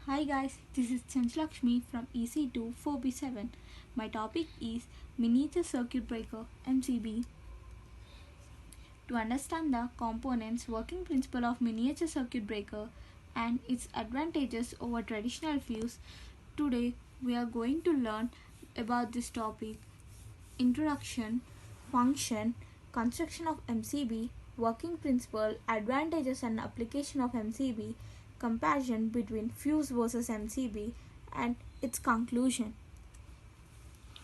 Hi guys, this is Chanchalakshmi from EC2 4B7. My topic is Miniature Circuit Breaker MCB. To understand the components, working principle of miniature circuit breaker and its advantages over traditional fuse, today we are going to learn about this topic: introduction, function, construction of MCB, working principle, advantages and application of MCB, comparison between fuse versus MCB, and its conclusion.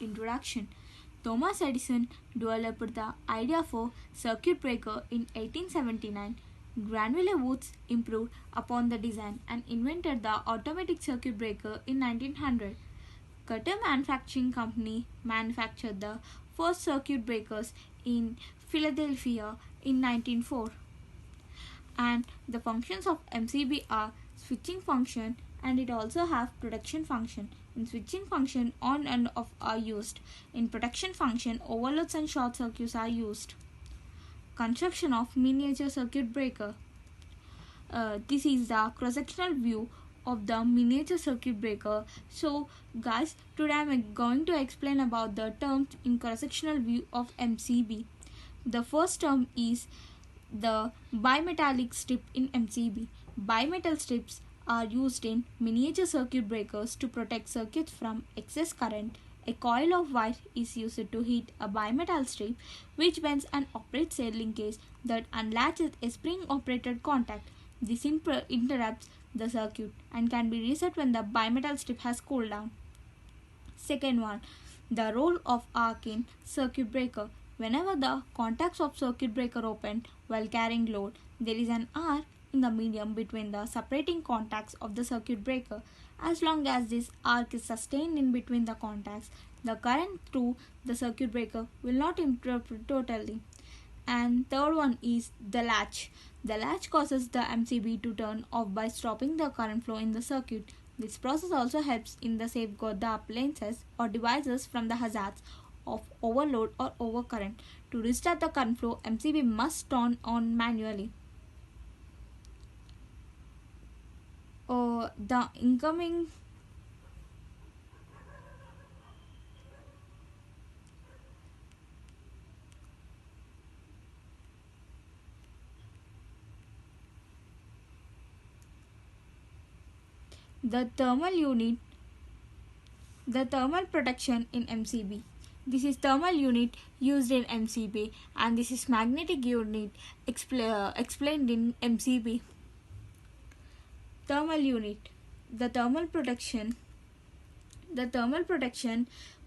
Introduction. Thomas Edison developed the idea for circuit breaker in 1879. Granville Woods improved upon the design and invented the automatic circuit breaker in 1900. Cutter Manufacturing Company manufactured the first circuit breakers in Philadelphia in 1904. And the functions of MCB are switching function, and it also have protection function. In switching function, on and off are used. In protection function, overloads and short circuits are used. Construction of miniature circuit breaker. This is the cross-sectional view of the miniature circuit breaker. So guys, today I am going to explain about the terms in cross-sectional view of MCB. The first term is the bimetallic strip in MCB. Bimetal strips are used in miniature circuit breakers to protect circuits from excess current. A coil of wire is used to heat a bimetal strip, which bends and operates a linkage that unlatches a spring-operated contact. This interrupts the circuit and can be reset when the bimetal strip has cooled down. Second one, the role of arc in circuit breaker. Whenever the contacts of circuit breaker open while carrying load, there is an arc in the medium between the separating contacts of the circuit breaker. As long as this arc is sustained in between the contacts, the current through the circuit breaker will not interrupt totally. And third one is the latch. The latch causes the MCB to turn off by stopping the current flow in the circuit. This process also helps in the safeguard the appliances or devices from the hazards of overload or overcurrent. To restart the current flow, MCB must turn on manually. The incoming the thermal protection in MCB. This is thermal unit used in MCB, and this is magnetic unit explained in MCB. Thermal unit. The thermal protection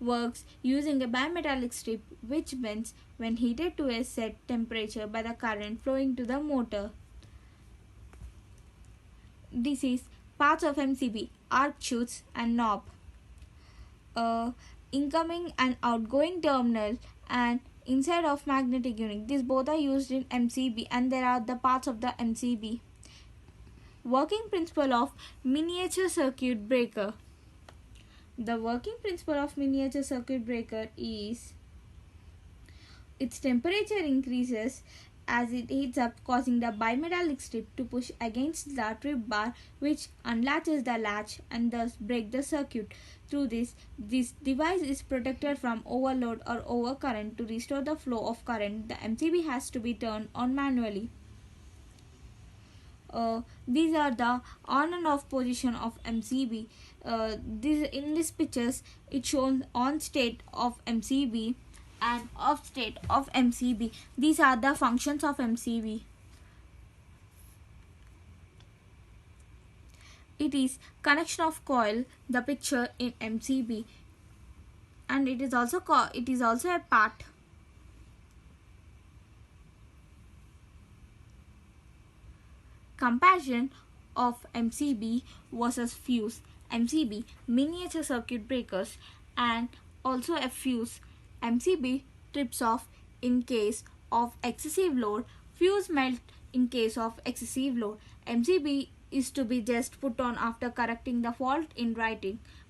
works using a bimetallic strip which bends when heated to a set temperature by the current flowing to the motor. This is parts of MCB: arc chutes and knob, incoming and outgoing terminal, and inside of magnetic unit. These both are used in MCB, and there are the parts of the MCB. Working principle of miniature circuit breaker. The working principle of miniature circuit breaker is its temperature increases as it heats up, causing the bimetallic strip to push against the trip bar, which unlatches the latch and thus break the circuit. Through this device is protected from overload or overcurrent. To restore the flow of current, the MCB has to be turned on manually. These are the on and off position of MCB. In these pictures, it shows on state of MCB and off state of MCB. These are the functions of MCB. It is connection of coil, the picture in MCB, and it is also a part. Comparison of MCB versus fuse. MCB, miniature circuit breakers, and also a fuse. MCB trips off in case of excessive load. Fuse melt in case of excessive load. MCB is to be just put on after correcting the fault in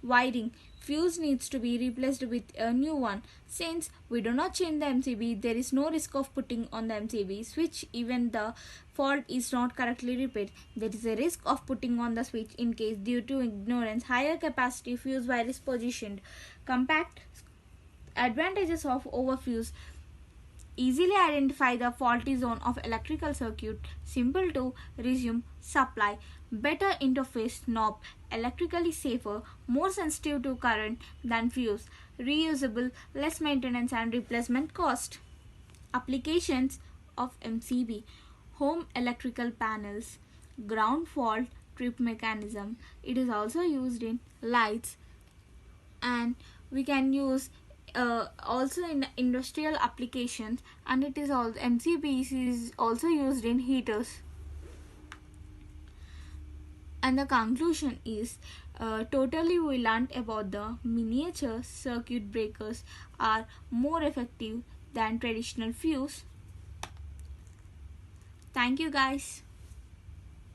wiring. Fuse needs to be replaced with a new one. Since we do not change the MCB, there is no risk of putting on the MCB switch. Even the fault is not correctly repaired. There is a risk of putting on the switch in case due to ignorance. Higher capacity fuse wire is positioned. Compact. Advantages of overfuse: easily identify the faulty zone of electrical circuit, simple to resume supply, better interface knob, electrically safer, more sensitive to current than fuse, reusable, less maintenance and replacement cost. Applications of MCB: home electrical panels, ground fault trip mechanism. It is also used in lights, and we can use also in industrial applications, and it is also MCBs is also used in heaters. And the conclusion is, totally we learned about the miniature circuit breakers are more effective than traditional fuse. Thank you guys.